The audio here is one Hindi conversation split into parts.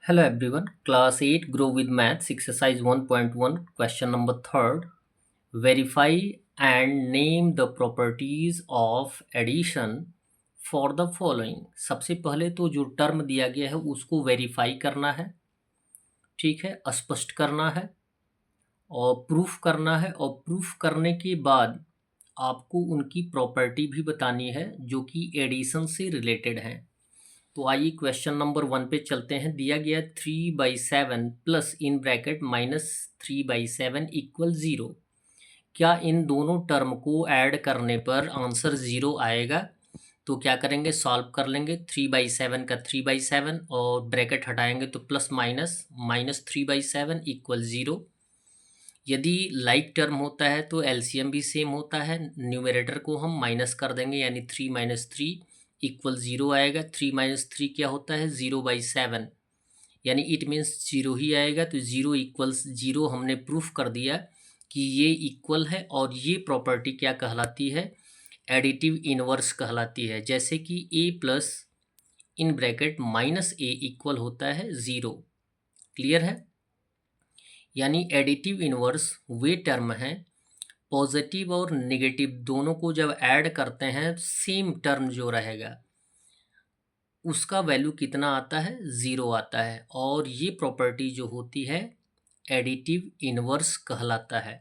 Hello everyone, class 8 Grow with Maths exercise 1.1 question number 3rd. Verify and name the properties of addition for the following. सबसे पहले तो जो टर्म दिया गया है उसको वेरीफाई करना है, ठीक है, स्पष्ट करना है और प्रूफ करना है। और प्रूफ करने के बाद आपको उनकी प्रॉपर्टी भी बतानी है जो कि एडिशन से रिलेटेड हैं। तो आइए क्वेश्चन नंबर 1 पे चलते हैं। दिया गया 3/7 प्लस इन ब्रैकेट -3/7 इक्वल 0। क्या इन दोनों टर्म को ऐड करने पर आंसर 0 आएगा? तो क्या करेंगे, सॉल्व कर लेंगे। 3/7 का 3/7 और ब्रैकेट हटाएंगे तो प्लस माइनस -3/7 इक्वल 0। यदि लाइक टर्म होता है तो एलसीएम भी सेम होता है। न्यूमरेटर को हम माइनस कर देंगे यानी 3 - 3 इक्वल 0 आएगा। 3 - 3 क्या होता है, 0/7 यानी इट मीन्स 0 ही आएगा। तो 0 इक्वल्स 0 हमने प्रूफ कर दिया कि ये इक्वल है। और ये प्रॉपर्टी क्या कहलाती है, एडिटिव इनवर्स कहलाती है। जैसे कि a plus in bracket -a equal होता है 0। क्लियर है? यानी एडिटिव इनवर्स वे टर्म हैं, पॉजिटिव और नेगेटिव दोनों को जब ऐड करते हैं सेम टर्म जो रहेगा उसका वैल्यू कितना आता है, 0 आता है। और ये प्रॉपर्टी जो होती है एडिटिव इनवर्स कहलाता है,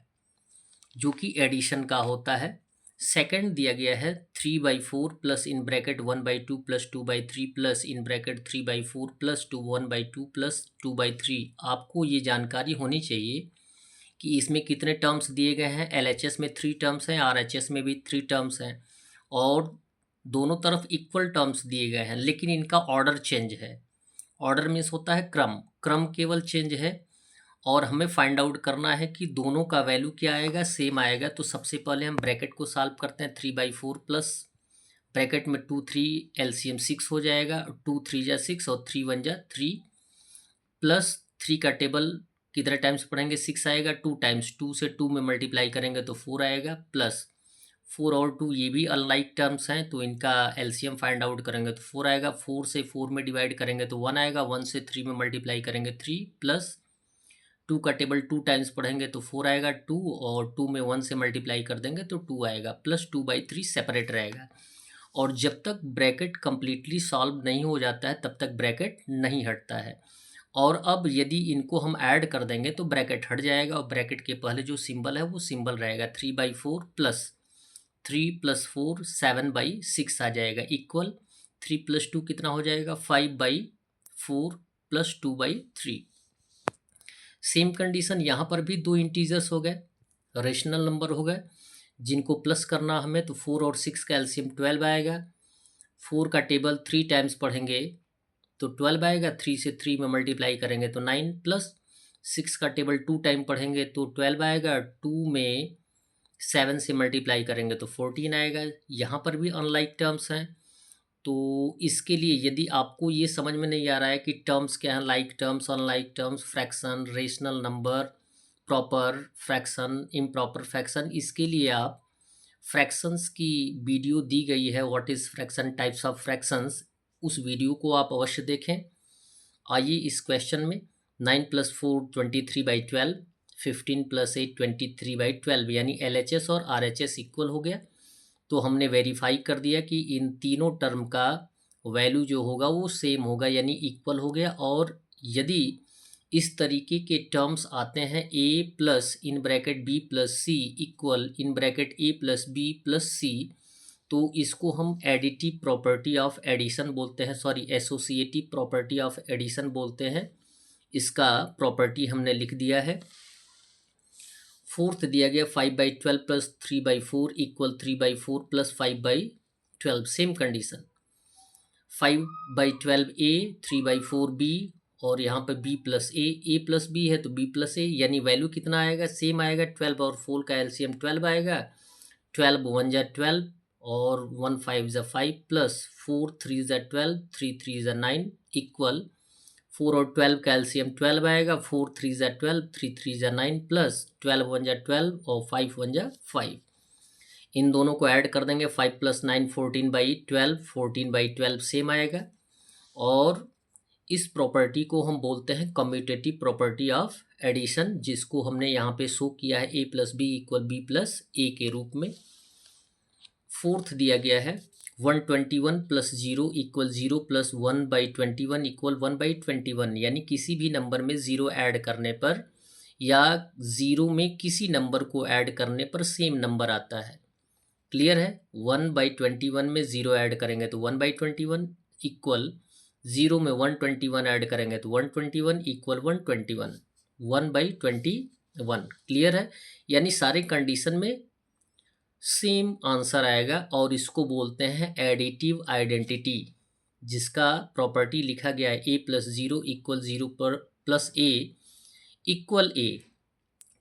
जो कि एडिशन का होता है। सेकंड दिया गया है 3/4 plus in bracket 1/2 plus 2/3 plus in bracket 3/4 plus 1/2 plus 2/3। आपको ये जानकारी होनी चाहिए कि इसमें कितने टर्म्स दिए गए हैं। एलएचएस में 3 टर्म्स हैं, आरएचएस में भी 3 टर्म्स हैं और दोनों तरफ इक्वल टर्म्स दिए गए हैं, लेकिन इनका ऑर्डर चेंज है। ऑर्डर मीन्स होता है क्रम, क्रम केवल चेंज है। और हमें फाइंड आउट करना है कि दोनों का वैल्यू क्या आएगा, सेम आएगा। तो सबसे पहले हम ब्रैकेट को सॉल्व करते हैं। 3/4 प्लस ब्रैकेट में 2 3 एलसीएम 6 हो जाएगा। 2 3 जा 6 और 3 1 जा 3 प्लस 3 का टेबल कितने टाइम्स पढ़ेंगे, 6 आएगा। 2 टाइम्स 2 से 2 में मल्टीप्लाई करेंगे तो 4 आएगा। प्लस 4 और 2 ये भी अनलाइक टर्म्स हैं तो इनका एलसीएम फाइंड आउट करेंगे तो 4 आएगा। 4 से 4 में डिवाइड करेंगे तो 1 आएगा। 1 से 3 में मल्टीप्लाई करेंगे 3 प्लस 2 का टेबल 2 टाइम्स पढ़ेंगे तो 4 आएगा। 2 और 2 में 1 से मल्टीप्लाई कर देंगे तो 2 आएगा। प्लस 2/3 सेपरेट रहेगा। और जब तक ब्रैकेट कंप्लीटली सॉल्व नहीं हो जाता है तब तक ब्रैकेट नहीं हटता है। और अब यदि इनको हम ऐड कर देंगे तो ब्रैकेट हट जाएगा और ब्रैकेट के पहले जो सिंबल है वो सिंबल रहेगा 3/4 प्लस 3 + 4 7/6 आ जाएगा इक्वल 3 + 2 कितना हो जाएगा, 5/4 प्लस 2/3। सेम कंडीशन यहाँ पर भी दो इंटीजर्स हो गए, रेशनल नंबर हो गए जिनको प्लस करना हमें। तो 4 और 6 का एलसीएम 12 आएगा। 4 का टेबल 3 टाइम्स पढ़ेंगे तो 12 आएगा। 3 से 3 में मल्टीप्लाई करेंगे तो 9 प्लस 6 का टेबल 2 टाइम पढ़ेंगे तो 12 आएगा। 2 में 7 से मल्टीप्लाई करेंगे तो 14 आएगा। यहाँ पर भी अनलाइक टर्म्स हैं। तो इसके लिए यदि आपको ये समझ में नहीं आ रहा है कि टर्म्स क्या हैं, like terms, unlike terms, fraction, rational number, proper fraction, improper fraction, इसके लिए आप फ्रैक्शंस की वीडियो दी गई है, what is fraction, types of fractions, उस वीडियो को आप अवश्य देखें। आइए इस क्वेश्चन में 9 + 4 23/12, 15 + 8 23/12 यानी एलएचएस और आरएचएस इक्वल हो गया। तो हमने वेरीफाई कर दिया कि इन तीनों टर्म का वैल्यू जो होगा वो सेम होगा यानी इक्वल हो गया। और यदि इस तरीके के टर्म्स आते हैं a plus in bracket b plus c equal in bracket a plus b plus c, तो इसको हम एडिटिव प्रॉपर्टी ऑफ एडिशन बोलते हैं, sorry associative property of addition बोलते हैं। इसका प्रॉपर्टी हमने लिख दिया है। फोर्थ दिया गया 5/12 plus 3/4 equal 3/4 plus 5/12, same condition. 5/12 ए, 3/4 बी और यहाँ पे b प्लस ए प्लस बी है तो b प्लस ए यानी वैल्यू कितना आएगा, सेम आएगा। 12 और 4 का एलसीएम 12 आएगा। 12 1 जा 12 और 1 5 जा 5 प्लस 4 3 जा 12, 3 3 जा 9 इक्वल 4 और 12 का एलसीएम 12 आएगा। 4 3 जा 12, 3 3 जा 9 प्लस 12 1 जा 12 और 5 1 जा 5। इन दोनों को ऐड कर देंगे। 5 + 9 14/12, 14/12 सेम आएगा। और इस प्रॉपर्टी को हम बोलते हैं कम्यूटेटिव प्रॉपर्टी ऑफ एडिशन, जिसको हमने यहाँ पे शो किया है a plus B equal b plus a के रूप में। फोर्थ दिया गया है 121 प्लस 0 इक्वल 0 प्लस 1/21 इक्वल 1/21, यानी किसी भी नंबर में ज़ीरो ऐड करने पर या ज़ीरो में किसी नंबर को ऐड करने पर सेम नंबर आता है। क्लियर है? 1/21 में ज़ीरो ऐड करेंगे तो 1/21 इक्वल 0 में 121 ऐड करेंगे तो 121 इक्वल 121, 1/21। क्लियर है? यानी सारे कंडीशन में सेम आंसर आएगा और इसको बोलते हैं एडिटिव आइडेंटिटी, जिसका प्रॉपर्टी लिखा गया है a प्लस 0 इक्वल 0 पर प्लस ए इक्वल ए।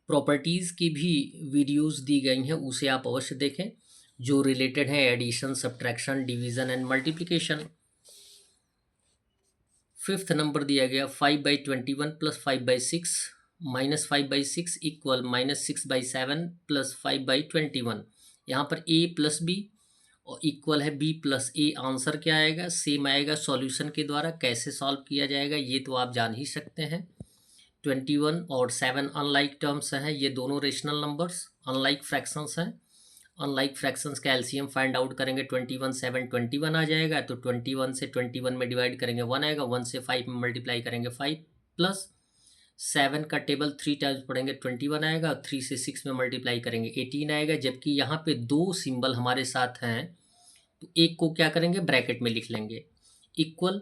प्रॉपर्टीज़ की भी वीडियोस दी गई हैं, उसे आप अवश्य देखें, जो रिलेटेड है addition, subtraction, division and multiplication. Fifth number दिया गया 5/21 प्लस 5/6 माइनस 5/6 इक्वल -6/7 प्लस 5/21। यहाँ पर a प्लस बी और इक्वल है b प्लस ए। आंसर क्या आएगा? सेम आएगा। सॉल्यूशन के द्वारा कैसे सॉल्व किया जाएगा ये तो आप जान ही सकते हैं। 21 और 7 अनलाइक टर्म्स हैं, ये दोनों रेशनल नंबर्स अनलाइक फ्रैक्शंस हैं। अनलाइक फ्रैक्शंस का एलसीएम फाइंड आउट करेंगे 21 7 21 आ जाएगा, तो 21 से 21 में डिवाइड करेंगे 1 आएगा, 1 से 5 में मल्टीप्लाई करेंगे 5 प्लस 7 का टेबल 3 टाइम्स पढ़ेंगे 21 आएगा, 3 से 6 में मल्टीप्लाई करेंगे 18 आएगा। जबकि यहाँ पे दो सिंबल हमारे साथ हैं तो एक को क्या करेंगे ब्रैकेट में लिख लेंगे इक्वल।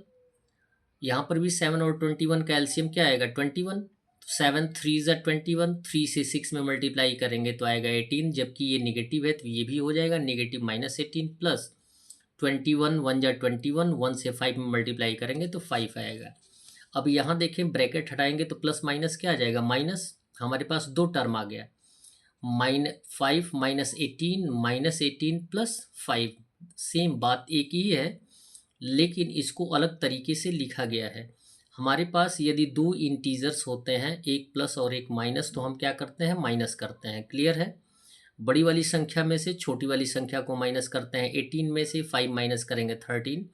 यहाँ पर भी 7 और 21 का एलसीएम क्या आएगा 21, 7 3 ज़ा 21, 3 से 6 में मल्टीप्लाई करेंगे तो आएगा 18। जबकि ये निगेटिव है तो ये भी हो जाएगा निगेटिव -18 प्लस 21 1 ज़ा 21, 1 से 5 में मल्टीप्लाई करेंगे तो 5 आएगा। अब यहाँ देखें ब्रैकेट हटाएंगे तो प्लस माइनस क्या आ जाएगा माइनस, हमारे पास दो टर्म आ गया -5 -18 प्लस 5। सेम बात एक ही है लेकिन इसको अलग तरीके से लिखा गया है। हमारे पास यदि दो इंटीजर्स होते हैं, एक प्लस और एक माइनस, तो हम क्या करते हैं माइनस करते हैं। क्लियर है? बड़ी वाली संख्या में से छोटी वाली संख्या को माइनस करते हैं। 18 में से 5 माइनस करेंगे 13।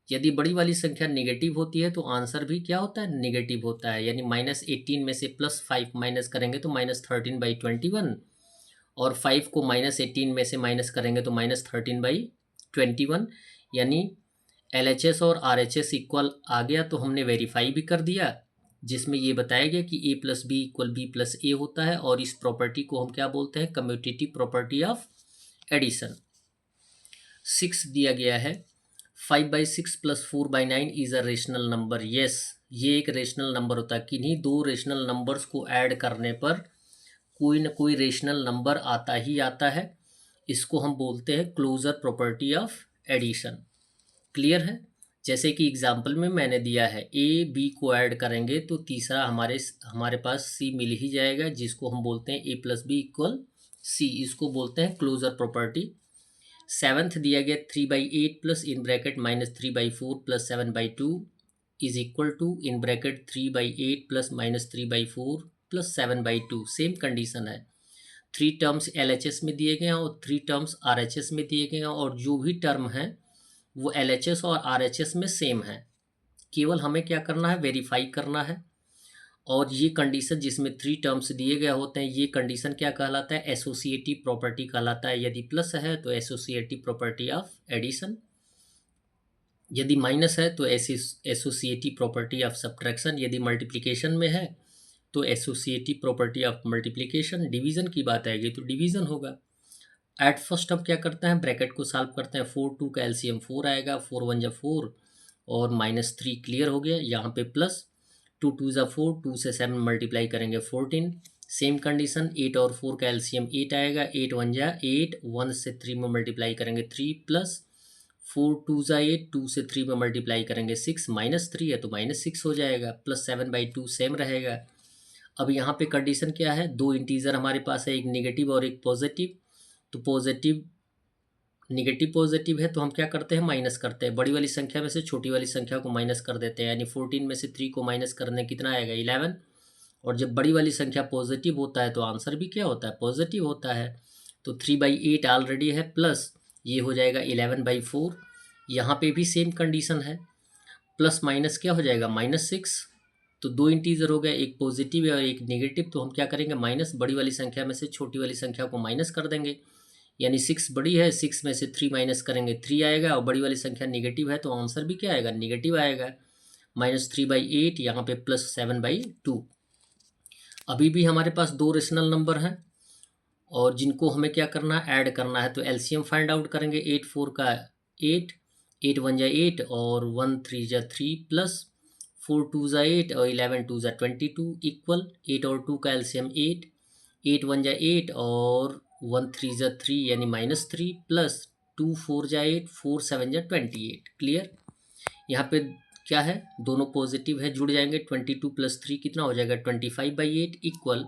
यदि बड़ी वाली संख्या नेगेटिव होती है तो आंसर भी क्या होता है नेगेटिव होता है, यानी -18 में से +5 माइनस करेंगे तो -13/21, और 5 को -18 में से माइनस करेंगे तो -13/21। यानी LHS और RHS इक्वल आ गया तो हमने वेरीफाई भी कर दिया, जिसमें ये बताया गया कि a plus B equal b plus a होता है, और इस प्रॉपर्टी को हम क्या बोलते हैं कम्यूटेटिव प्रॉपर्टी ऑफ एडिशन। 6 दिया गया है 5/6 plus 4/9 is a rational number. Yes, ये एक रेशनल नंबर होता है। किन्हीं दो रेशनल नंबर्स को ऐड करने पर कोई ना कोई रेशनल नंबर आता ही आता है। इसको हम बोलते हैं closure property of addition. Clear है? जैसे कि एग्जाम्पल में मैंने दिया है ए बी को ऐड करेंगे तो तीसरा हमारे पास सी मिल ही जाएगा, जिसको हम बोलते हैं a plus B equal C. इसको बोलते हैं क्लोजर प्रॉपर्टी। सेवन्थ दिया गया 3/8 plus in bracket -3/4 plus 7/2 is equal to in bracket 3/8 plus -3/4 plus 7/2। Same condition है। 3 टर्म्स LHS में दिए गए हैं और 3 टर्म्स RHS में दिए गए हैं, और जो भी टर्म है वो LHS और RHS में सेम है। केवल हमें क्या करना है वेरीफाई करना है। और ये कंडीशन जिसमें 3 टर्म्स दिए गए होते हैं, ये कंडीशन क्या कहलाता है एसोसिएटिव प्रॉपर्टी कहलाता है। यदि प्लस है तो एसोसिएटिव प्रॉपर्टी ऑफ एडिशन, यदि माइनस है तो एसोसिएटिव प्रॉपर्टी ऑफ सब्ट्रैक्शन, यदि मल्टीप्लिकेशन में है तो associative property of multiplication, division की बात आएगी तो डिवीज़न होगा। एट फर्स्ट अब क्या करते हैं ब्रैकेट को सॉल्व करते हैं। 4 2 का एलसीएम 4 आएगा, 4 1 जा 4 और -3 क्लियर हो गया। यहाँ पे प्लस 2 2 जा 4, 2 से 7 मल्टीप्लाई करेंगे 14। सेम कंडीशन 8 और 4 का एलसीएम 8 आएगा, 8 1 जा 8, 1 से 3 में मल्टीप्लाई करेंगे 3 प्लस 4 2 जा 8, 2 से 3 में मल्टीप्लाई करेंगे 6, -3 है तो -6 हो जाएगा, प्लस 7/2 सेम रहेगा। अब यहाँ पे कंडीशन क्या है, दो इंटीजर हमारे पास है, एक नेगेटिव और एक पॉजिटिव। तो पॉजिटिव निगेटिव पॉजिटिव है तो हम क्या करते हैं माइनस करते हैं। बड़ी वाली संख्या में से छोटी वाली संख्या को माइनस कर देते हैं, यानी 14 में से 3 को माइनस करने कितना आएगा 11। और जब बड़ी वाली संख्या पॉजिटिव होता है तो आंसर भी क्या होता है पॉजिटिव होता है। तो 3/8 ऑलरेडी है, प्लस ये हो जाएगा 11/4। यहाँ पे भी सेम कंडीशन है। प्लस माइनस क्या हो जाएगा, -6। तो दो इंटीजर हो गए, एक पॉजिटिव है और एक नेगेटिव। तो हम क्या करेंगे, माइनस बड़ी वाली संख्या में से छोटी वाली संख्या को माइनस कर देंगे। यानी 6 बड़ी है, 6 में से 3 माइनस करेंगे 3 आएगा, और बड़ी वाली संख्या नेगेटिव है तो आंसर भी क्या आएगा, नेगेटिव आएगा। -3/8 यहाँ पे +7/2। अभी भी हमारे पास दो रेशनल नंबर हैं और जिनको हमें क्या करना है, ऐड करना है। तो एलसीएम फाइंड आउट करेंगे। 8 4 का 8, 8 1 जा 8 और 1 3 जा 3 प्लस 4 2 जा 8 और 11 2 जा 22 इक्वल 8 और 2 का एलसीएम 8, 8 1 जा 8 और 1 3 जा 3 यानी -3 प्लस 2 4 जा 8, 4 7 जा 28। क्लियर। यहाँ पे क्या है, दोनों पॉजिटिव है, जुड़ जाएंगे। 22 + 3 कितना हो जाएगा, 25/8 इक्वल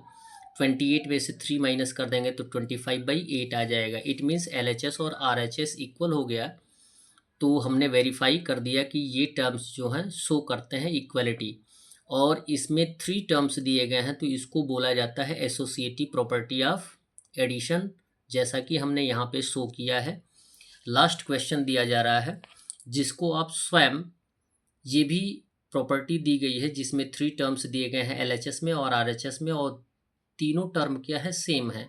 28 में से 3 माइनस कर देंगे तो 25/8 आ जाएगा। इट मीन्स LHS और RHS इक्वल हो गया। तो हमने वेरीफाई कर दिया कि ये टर्म्स जो हैं शो करते हैं इक्वलिटी, और इसमें 3 टर्म्स दिए गए हैं तो इसको बोला जाता है एसोसिएटिव प्रॉपर्टी ऑफ एडिशन, जैसा कि हमने यहाँ पे शो किया है। लास्ट क्वेश्चन दिया जा रहा है जिसको आप स्वयं, ये भी प्रॉपर्टी दी गई है जिसमें 3 टर्म्स दिए गए हैं LHS में और RHS में, और तीनों टर्म क्या है, सेम है।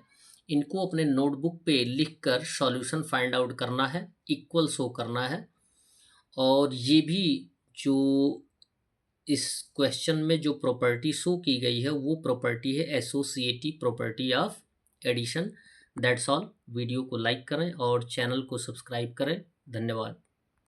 इनको अपने नोटबुक पे लिखकर सॉल्यूशन फाइंड आउट करना है, इक्वल शो करना है। और ये भी जो इस क्वेश्चन में जो प्रॉपर्टी शो की गई है वो प्रॉपर्टी है associative property of addition. That's all. Video को लाइक करें और चैनल को सब्सक्राइब करें। धन्यवाद।